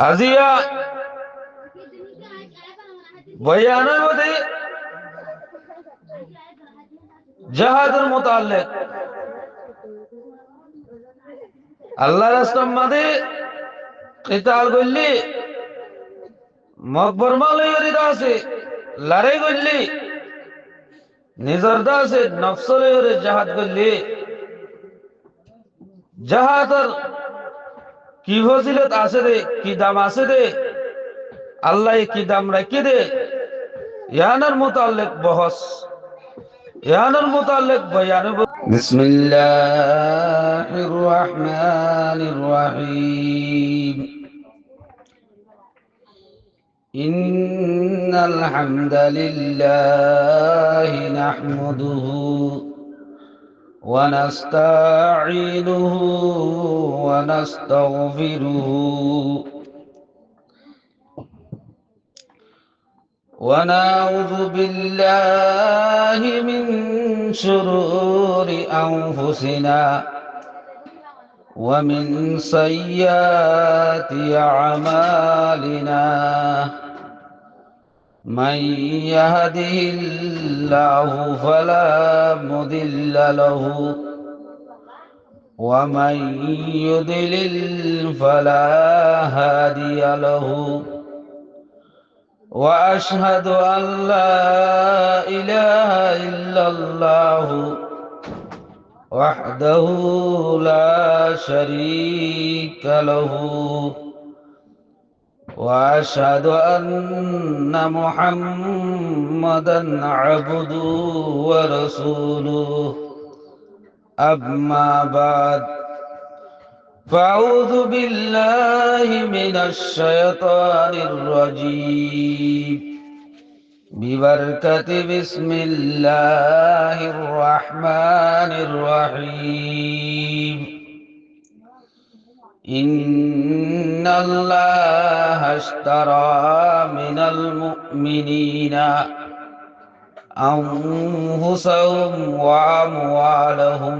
আজিয়া বয়ানের মধ্যে জাহাদের মোতাল্লিক আল্লাহ রাস্তার মধ্যে কিতাল করলি মকবর মালয়রিত আছে লড়াই করলি নিজর দাসে নফসরে জাহাদ করলি জাহাদর কি ফজিলত আছে রে কি দাম আছে রে আল্লাহ কি দাম রাখি দে ইয়ানার মুতাল্লিক বহস ইয়ানার মুতাল্লিক বয়ান বিসমিল্লাহির রহমানির রহিম ইন্নাল হামদালিল্লাহি নাহমাদুহু ওয়া নাস্তাঈনুহু ওয়া নাস্তাগফিরুহু ونعوذ بالله من شرور أنفسنا ومن سيئات أعمالنا من يهده الله فلا مضل له ومن يضلل فلا هادي له وأشهد أن لا إله إلا الله وحده لا شريك له وأشهد أن محمدا عبده ورسوله أما بعد فأعوذ بالله من الشيطان الرجيم ببركة بسم الله الرحمن الرحيم إن الله اشترى من المؤمنين أنفسهم وأموالهم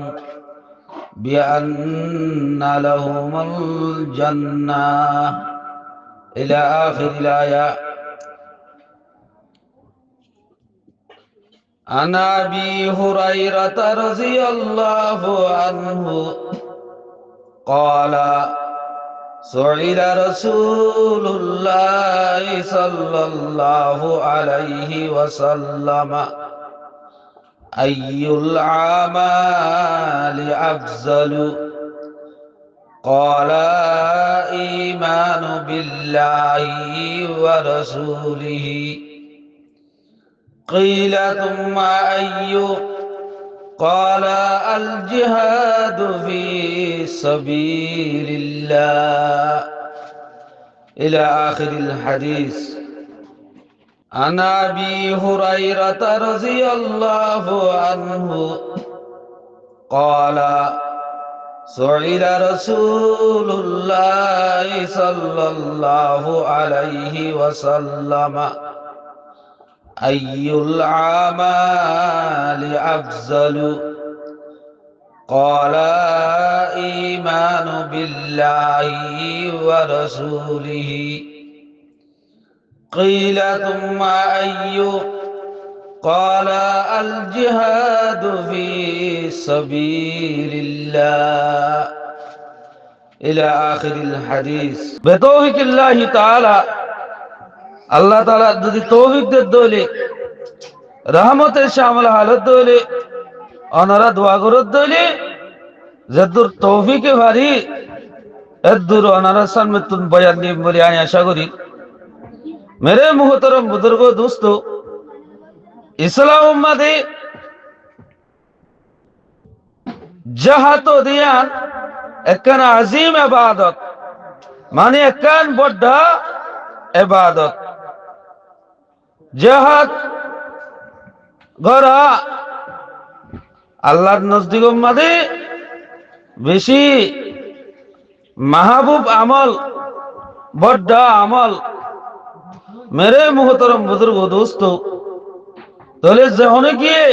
بأن لهم الجنة إلى آخر الآية. عن أبي هريرة رضي الله عنه قال سئل رسول الله صلى الله عليه وسلم أي الأعمال أفضل قال إيمان بالله ورسوله قيل ثم أي قال الجهاد في سبيل الله إلى آخر الحديث. عن أبي هريرة رضي الله عنه قال سئل رسول الله صلى الله عليه وسلم أي الأعمال أفضل قال إيمان بالله ورسوله قيل ثم أي قال الجهاد في سبيل الله إلى آخر الحديث. بتوفيق الله تعالى আল্লাহ তাআলা যদি তৌফিক দেন দলে রহমতের শামিল হালত দলে অনারা দোয়া করত দলে যদুর তৌফিকে ভারি এদুর অনারা সামতুন বয়ান নিয়ে বলে আমি আশা করি। मेरे मुहतरम बुजुर्गो दोस्तों, इस्लाम उम्मते जहातो दियान एकन अजीम इबादत माने एकन बड़ा इबादत जहाद गरा আল্লাহর নজদিক উম্মতে বেশি মাহবুব আমল বড় আমল। मेरे मुहतरम बुजुर्गो दोस्तों, तोले जहने किए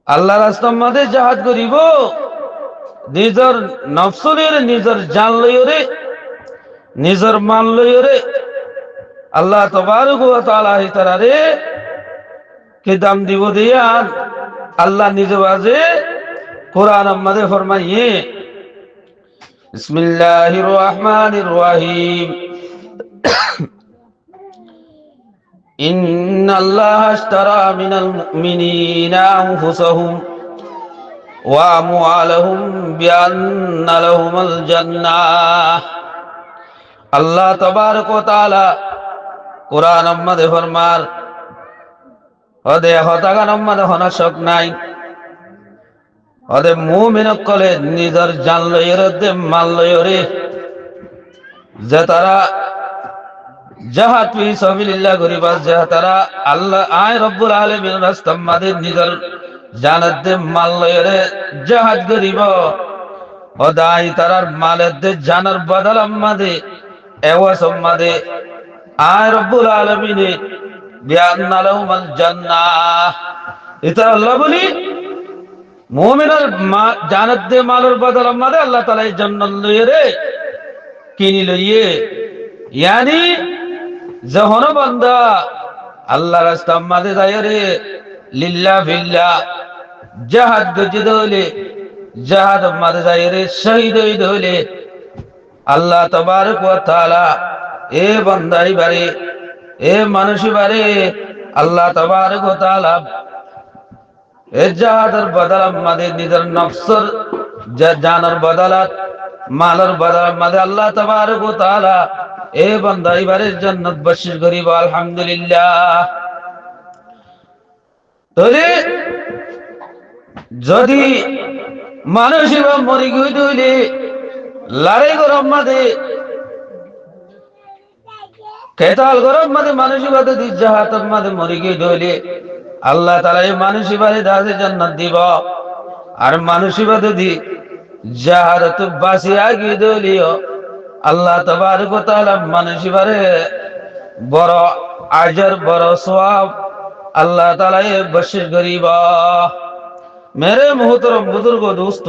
अल्लाह रास्ता मध्य जहाद करिब निजर नफ्सरे निजर जान लइरे নিজের মাল লইরে আল্লাহ তাবারক ওয়া তাআলা তারারে কি দাম দিব দিয়ান আল্লাহ নিজে বাজে কোরআন মধ্যে ফরমাইয়ে বিসমিল্লাহির রহমানির রহিম ইন্নাল্লাহা আশতারা মিনাল মুমিনিনা আনফুসাহুম ওয়া আমওয়ালাহুম বিআন্না লাহুমুল জান্নাহ। আল্লাহ তাবারক ওয়া তাআলা কোরআন মধ্যে ফরমান ওদে হতাগান মধ্যে হনশক নাই ওদে মুমিন কলে নিজের জান লইরে দে মাল লইরে যে তারা জাহাদ ফি সাবিলিল্লাহ গরিবাস যে তারা আল্লাহ আয় রব্বুল আলামিন রাস্তা মধ্যে নিজের জানের দে মাল লইরে জাহাদ গরিব ওদাই তারার মালের দে জানার বদল মধ্যে এওয়াস মধ্যে আয় রব্বুল আলামিন বিআন্না লাহুমুল জান্নাহ। এটা আল্লাহ বলি মুমিনের জানাত দে মালের বদল মধ্যে আল্লাহ তাআলা জান্নাত লইরে কিনি লইয়ে यानी যখন বান্দা আল্লাহর রাস্তা মধ্যে যায় রে লিল্লাহ ফিল্লাহ জিহাদ গজদ হইলে জিহাদ মধ্যে যায় রে শহীদ হইলে আল্লাহ তাবারক ওয়া তাআলা এ বান্দাই বারে এ মানুষই বারে আল্লাহ তাবারক ওয়া তাআলা এ জিহাদের বদল মধ্যে নিজের নফসের জানের বদলাত মালের বদল মধ্যে আল্লাহ তাবারক ওয়া তাআলা এ বান্দা এবারের জান্নাত বশির করিব আলহামদুলিল্লাহ। তাহলে যদি মানুষ মরি গই দইলে লড়াই গরম মধ্যে কেতাল গরম মধ্যে মানুষ বাদে দি জাহাত মধ্যে মরি গই দইলে আল্লাহ তাআলা এই মানুষ এবারে দাসে জান্নাত দিব আর মানুষ বাদে দি জাহাত বাসি আগি দইলিও আল্লাহ তাবারক ওয়া তাআলা মানুষ বারে বড় আজর বড় সওয়াব আল্লাহ তাআলা এ বশির করিব। মেরে মুহতরম বুজুর্গ দোস্ত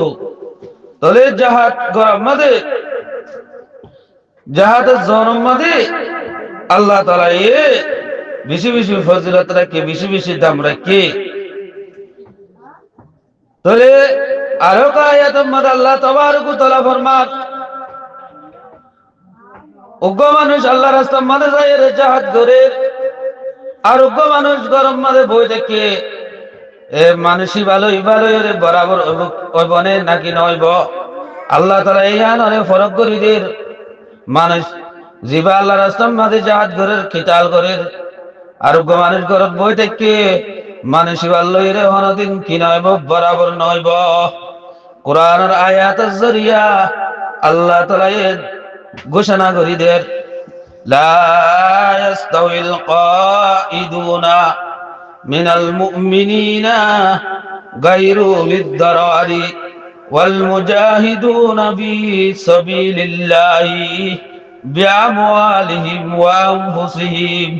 তলে জাহাদ গরম মধ্যে জাহাদের জনম মধ্যে আল্লাহ তাআলা এ বেশি বেশি ফজিলত রাখে বেশি বেশি দাম রাখে। তলে আরো আয়াত মধ্যে আল্লাহ তাবারক ওয়া তাআলা ফরমান উগ্র মানুষ আল্লাহ রাস্তার মধ্যে যায় রে জাহাদ করে আর উগ্র মানুষ গরম মধ্যে বই দেখে এ মানুষই ভালোই ভালোই রে বরাবর বনে নাকি নইব আল্লাহ তাআলা এই আনরে ফরক করি দের মানুষ জিবা আল্লাহ রাস্তার মধ্যে জাহাদ করে খিতাল করে আর উগ্র মানুষ গরম বই দেখে মানুষই ভালোই রে হনদিন কি নইব বরাবর নইব। কোরআনের আয়াতের জরিয়া আল্লাহ তাআলা ঘোষণা করি দের লা ইয়াস্তাউল কাঈদুনা মিনাল মুমিনিনা গায়রু লিদ-দারারি ওয়াল মুজাহিদুনা ফি সাবিলিল্লাহি বিআমওয়ালিহিম ওয়া আনফুসিহিম।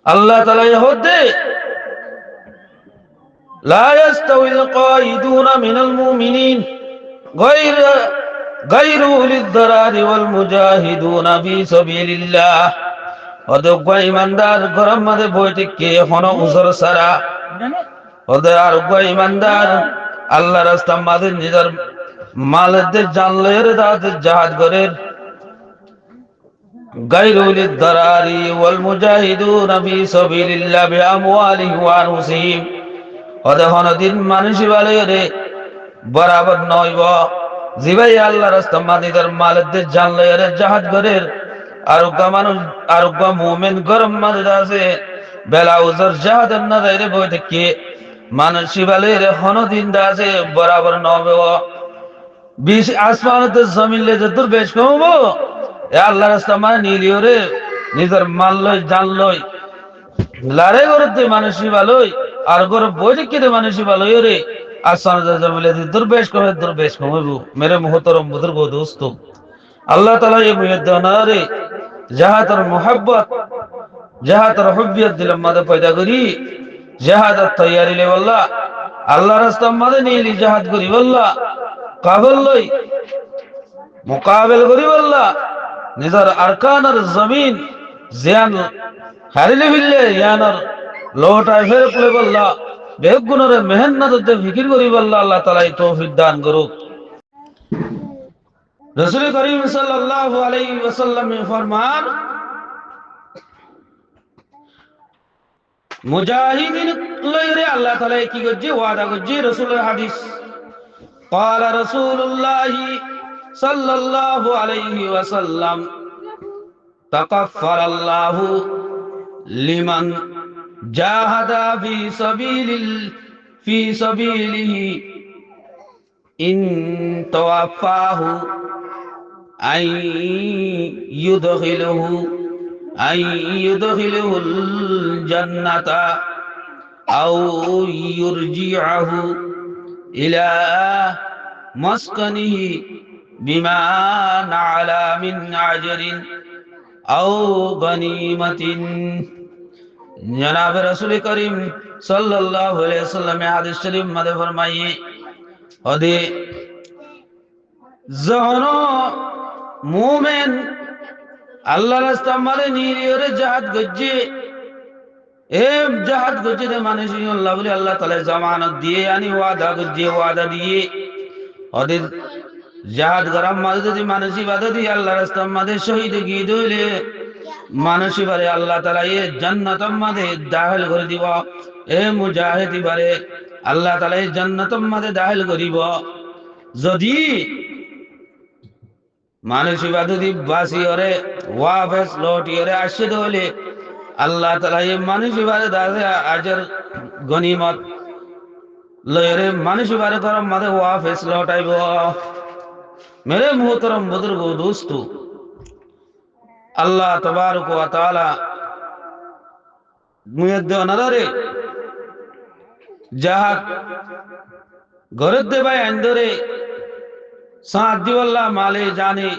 আল্লাহ তাআলা হতে লা ইয়াস্তাউল কাঈদুনা মিনাল মুমিনিন গায়রু লিদ-দারারি ওয়াল মুজাহিদুনা ফি সাবিলিল্লাহ। অযোগ্য ইমানদার গরম মধ্যে বই থেকে হন উজর সারা ওদের আর ইমানদার আল্লাহ রাস্তা মধ্যে নিজের মালদের জানলের দাঁতের জাহাদ করে গায়রু লিদ-দারারি ওয়াল মুজাহিদুনা ফি সাবিলিল্লাহ বিআমওয়ালিহিম ওয়া আনফুসিহিম। ওদের হন দিন মানুষই ভালো রে বরাবর নইব জিবাই আল্লাহ রাস্তা মানিদার মালদের জানলে এর জাহাজ গরের আরোগ্য মানুষ আরোগ্য মুমিন গরম মানুষ আছে বেলা উজর জাহাদের না যাইরে বই থেকে মানুষ শিবালের হনদিন আছে বরাবর নবে বিশ আসমানতে জমিনলে যে দুর্বেশ কমবো এ আল্লাহ রাস্তা মানে নিলিও রে নিজের মাল লই জান লই লারে করতে মানুষই ভালোই আর গর বই থেকে মানুষই ভালোই রে দুর্বেশ কমে মেরে মুহতরম বুজুর্গ দোস্ত আল্লাহ তাআলা এই মুয়দ্দানা রে জাহাতের মোহাব্বত জাহাতের হুব্বিয়ত দিলের মধ্যে পয়দা করি জাহাদের তৈয়ারি লে বল্লা আল্লাহ রাস্তার মধ্যে নিলি জাহাদ করি বল্লা কাবল লই মোকাবেল করি বল্লা নিজর আরকানের জমিন জিয়ান হারিলে ফিরলে ইয়ানর লোটায় ফের পড়ে বললা বেগুনরে মেহনত দে ফিকির করি বললা আল্লাহ তাআলা এই তৌফিক দান করুক। রাসূল করিম সাল্লাল্লাহু আলাইহি ওয়াসাল্লাম ফরমান মুজাহিদিন লইরে আল্লাহ তাআলা কি করছে ওয়াদা করছে রাসূলের হাদিস قال رسول الله صلى الله عليه وسلم تكفر الله لمن جاهد في سبيله إن توفاه أن يدخله الجنة أو يرجعه إلى مسكنه بما نعل من أجر أو غنيمة। जनाब रसूल करीम सल्लल्लाहु अलैहि वसल्लम हादिस शरीफ में फरमाइए ओदे जहनो मोमेन अल्लाह रास्ता मारे नीरियोरे जहाद गज्जे ए जहाद गज्जे दे माने सी अल्लाह बोले अल्लाह ताला जमानत दिए यानी वादा दिए ओदे जहाद गरम मादे मानसी वादा दिए अल्लाह रास्ता मादे शहीद की दोले मानसी बारे अल्लाह ताला ये जन्नतम मादे दाखिल कर দিব ए मुजाहिदी बारे अल्लाह ताला ये जन्नतम मादे दाखिल करिब যদি मानसी बादे बासी ओरे वापस लौटी ओरे आशे दोले अल्लाह ताला ये मानसी बारे दादे अजर गनीमत लयरे मानसी बारे करम मादे वापस लौटाइबो। मेरे मोहतरम बुजुर्गो दोस्तों अल्लाह तबारक व तआला मुयद्दे नदरे जहाद गरद दे भाई अंदरे साथ दिवल्ला माले जाने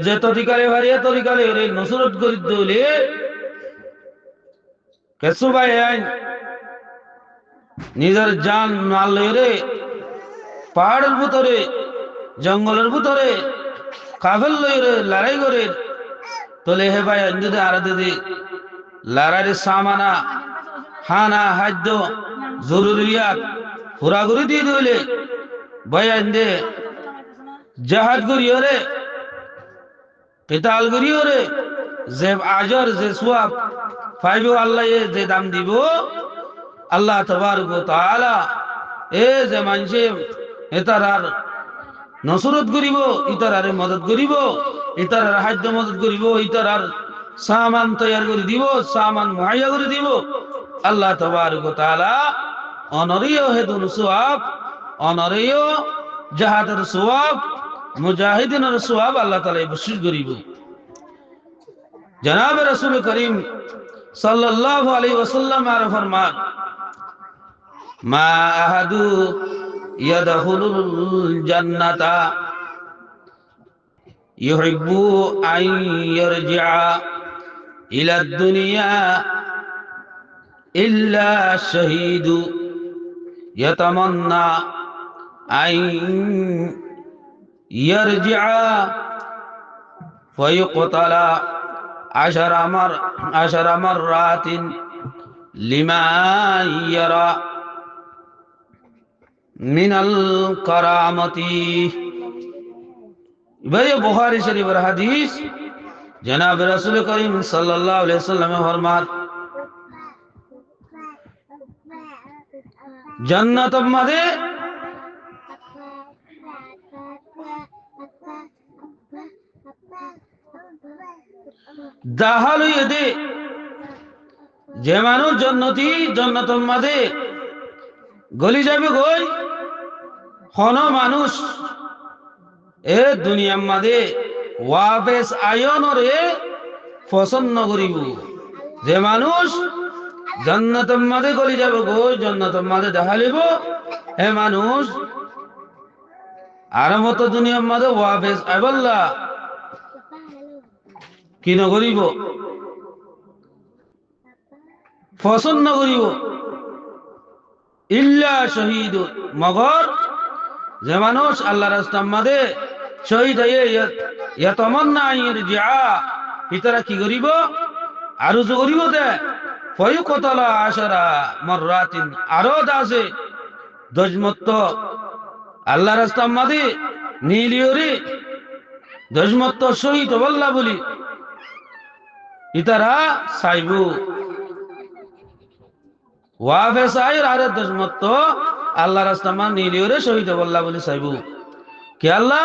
जे तरिकाले भारिया तरिकाले रे नुसरत गरिद दोले केसु भाई आइन निजर जान माल रे पहाड़ेर ভিতরে जंगलेर ভিতরে काफिल लइरे लड़ाई करे तोले हे भाई अंदे आराधे दे लड़ाई सामाना खाना खाद्य जरूरियात पूरा করে দিয়ে দিলে ভাই अंदे जहाद करियो रे किताल करियो रे जे आजर जे सवाब पाइबो আল্লাহ ये जे दाम दिबो আল্লাহ तबारक व तआला ए जे मानसे এতারার নসরত করিব ইতারারে মদদ করিব ইতারার হাদ্য মদদ করিব ইতারার সামান তৈয়ার করে দিব সামান মুহাইয়া করে দিব আল্লাহ তাবারক ওয়া তাআলা অনরিয় হেদুল সওয়াব অনরিয় জাহাদের সওয়াব মুজাহিদিনের সওয়াব আল্লাহ তাআলা বশির করিব। জনাব রাসূল করিম সাল্লাল্লাহু আলাইহি ওয়াসাল্লাম আর ফরমান মা আহাদু ইয়াদখুলুল জান্নাতা ইউহিব্বু আন ইয়ারজিআ ইলা দুনিয়া ইল্লা শাহীদু ইয়াতামান্না আন ইয়ারজিআ ফায়ুকতালা আশারা মাররাতিন লিমা ইয়ারা মিনাল কারামতি। ভাই বুখারী শরীফের হাদিস জনাব রাসূল করিম সাল্লাল্লাহু আলাইহি ওয়াসাল্লাম ফরমান জান্নাতের মধ্যে দাহাল ইদে যে মানুষ জান্নাতের মধ্যে গলি যাবে কই হন মানুষ এ দুনিয়ার মধ্যে ওয়াবেস আয়নরে পছন্দ করিব যে মানুষ জান্নাতের মধ্যে গলি যাবে কই জান্নাতের মধ্যে দেখালিব হে মানুষ আর মতো দুনিয়ার মধ্যে ওয়াবেস আইবল্লা কি নগরিব পছন্দ করিব ইল্লা শহীদ মগর যে মানুষ আল্লাহর রাস্তার মধ্যে শহীদ হয়ে ইয়াতামান্না ইয়ারজিআ ইতারা কি করিব আরজু করিব দে ফায়ুকতালা আশারা মাররাতিন আরো দাসে দজমত আল্লাহ রাস্তা মাদি নীলিয়রি দজমত শহীদ বল্লা বলি ইতারা সাইবু ওয়াফে সাইর আর দজমত আল্লাহ রাস্তা মা নীলিয়রে শহীদ বল্লা বলি সাইবু কে আল্লাহ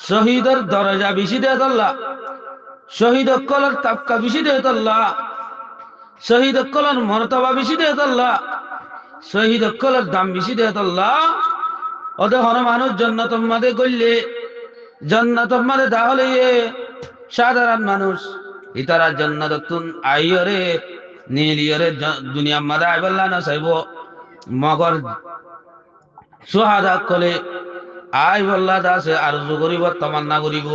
শহীদের দরজা বেশি দেয় আল্লাহ শহীদ কলর তাবকা বেশি দেয় আল্লাহ শহীদ কলর মর্তবা বেশি দেয় আল্লাহ শহীদ কলর দাম বেশি দেয় আল্লাহ ওদে হন মানুষ জান্নাত মাদে গইলে জান্নাত মাদে দাহলে সাধারণ মানুষ ইতারা জান্নাতুন আইয়রে নীলিয়রে দুনিয়া মাদে আইবল্লা না চাইব মগর সুহাদা কলে আই বল্লা দাসে আরজু করিব তামান্না করিব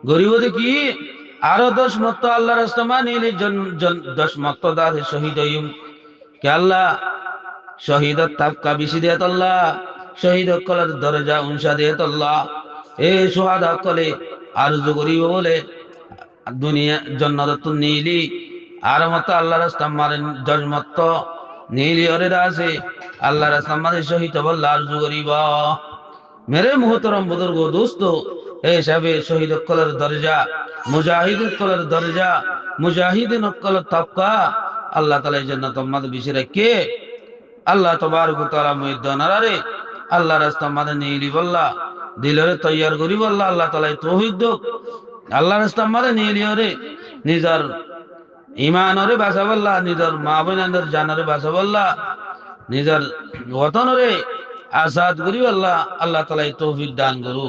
গরিব দেখি আরো 10 মত আল্লাহ রাস্তা নীলি 10 মত দাসে শহীদ হইম কে আল্লাহ শহীদের তাবকা বেশি দেয় আল্লাহ শহীদ কলের দরজা উনসা দেয় আল্লাহ এ সুহাদা কলে আরজু করিব বলে দুনিয়া জান্নাতুন নীলি আর মত আল্লাহ রাস্তা মারেন 10 মত নীলি ওরে দাসে আল্লাহ রাস্তা মারে শহীদ বল্লা আরজু করিব मेरे मोहतरम बुजुर्गो दोस्तों ए सबे शहीद कलर दर्जा मुजाहिद कलर दर्जा मुजाहिदीन कलर तबका अल्लाह ताला जन्नत मद बिशरे के अल्लाह तबारक तआला मुयद्दनारे अल्लाह रास्ता मद नीली बल्ला दिलरे तैयार करी बल्ला अल्लाह ताला तौफीक दो अल्लाह रास्ता मद नीली ओरे निजर ईमान ओरे बासा बल्ला निजर मां बहन अंदर जानरे बासा बल्ला निजर वतन ओरे आजाद करी अल्लाह अल्लाह ताला तौफीक दान करो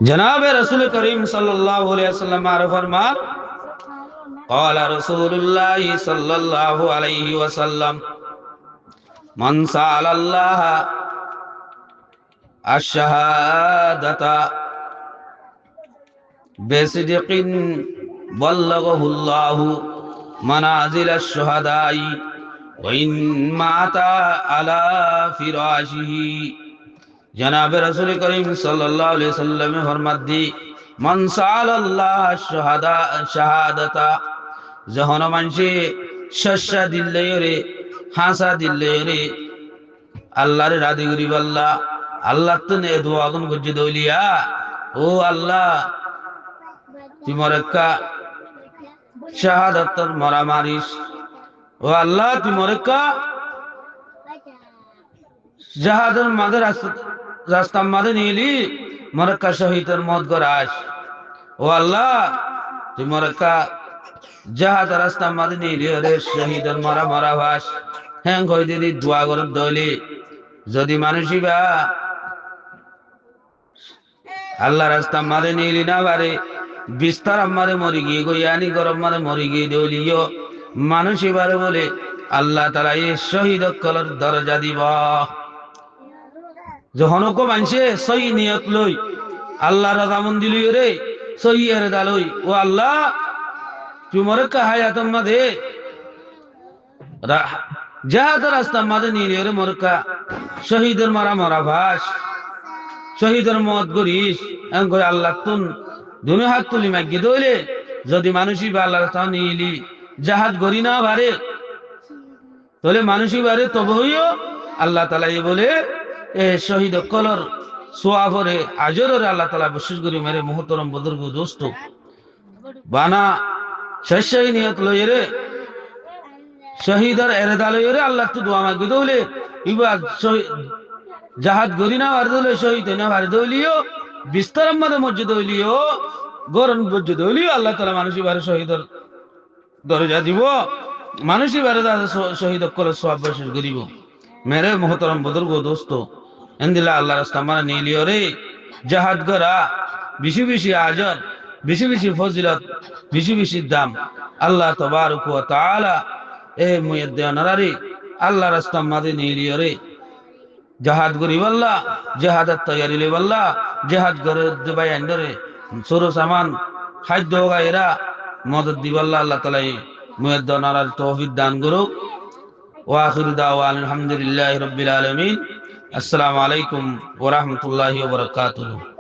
जनाब रसूल करीम सल्लल्लाहु अलैहि वसल्लम आर फरमान قال رسول الله صلى الله عليه وسلم من سأل الله الشهادة بصدق بلغه الله منازل الشهداء وإن مات على فراشه जनाब रसूल करीम सल्लल्लाहु अलैहि वसल्लम फरमात दी मन साल्लाह शहादता जहन मानसे शस्सा दिल्ले रे हासा दिल्ले रे अल्लाह रे रादी गरी बल्ला अल्लाह तने दुआ गुन गुज दोलिया ओ अल्लाह तिमरका शहादत मरा मारिस ओ अल्लाह तिमरका जहादर मादर रास्ता मादे नीली मरका शहीदर मौत गराश ओ अल्लाह तिमरका जहाद रास्ता मादे नीली रे शहीदर मरा मरा भास হ্যাঁ কই দিদি দোয়া করে দইলি যদি মানুষই বা আল্লাহ রাস্তা মারে নিলি না পারে বিস্তার আমারে মরি গিয়ে গইয়ানি গরম মারে মরি গিয়ে দইলিও মানুষই বারে বলে আল্লাহ তাআলা এই শহীদ কলর দরজা দিব যখন কো মানছে সহি নিয়ত লই আল্লাহ রাজা মন দিলি রে সহি এর দালই ও আল্লাহ তোমার কা হায়াত মধ্যে জাহাদ রাস্তা মাঝে নিয়ে রে মোরকা শহীদের মারা মরা ভাস শহীদের মত করিস এমন করে আল্লাহ তুন দুনো হাত তুলি মাগি দইলে যদি মানুষই বা আল্লাহর রাস্তা নিলি জাহাদ গরি না পারে তাহলে মানুষই পারে তবে হইও আল্লাহ তাআলা এই বলে এ শহীদ কলর সোয়াবরে আজরে আল্লাহ তাআলা বিশেষ করে মেরে মুহতরম বুজুর্গ দোস্ত বানা শেষই নিয়ত লই রে শহীদর এরদাল রে আল্লাহ তো দোয়া মাগি দইলে ইবার জাহাদ গরি না আর দইলে শহীদ না আর দইলিও বিস্তার মধ্যে মসজিদ দইলিও গরন মসজিদ দইলিও আল্লাহ তাআলা মানুষই বারে শহীদর দরজা দিব মানুষই বারে শহীদ কলর সোয়াব বিশেষ করিব मेरे मोहतरम बुजुर्ग दोस्तों इंदिला अल्लाह रास्ता माने नीलियो रे जहाद गरा बिशी बिशी आजर बिशी बिशी फजिलत बिशी बिशी दाम अल्लाह तबारक व तआला ए मुयद्दनरारी अल्लाह रास्ता माने नीलियो रे जहाद गरी वल्ला जहाद तैयारी ले वल्ला जहाद गर दुबई अंदरे सुरो सामान खाद्य वगैरह मदद दी वल्ला अल्लाह ताला मुयद्दनरारी तौफीक दान करो وآخر دعوانا الحمد لله رب العالمين السلام عليكم ورحمة الله وبركاته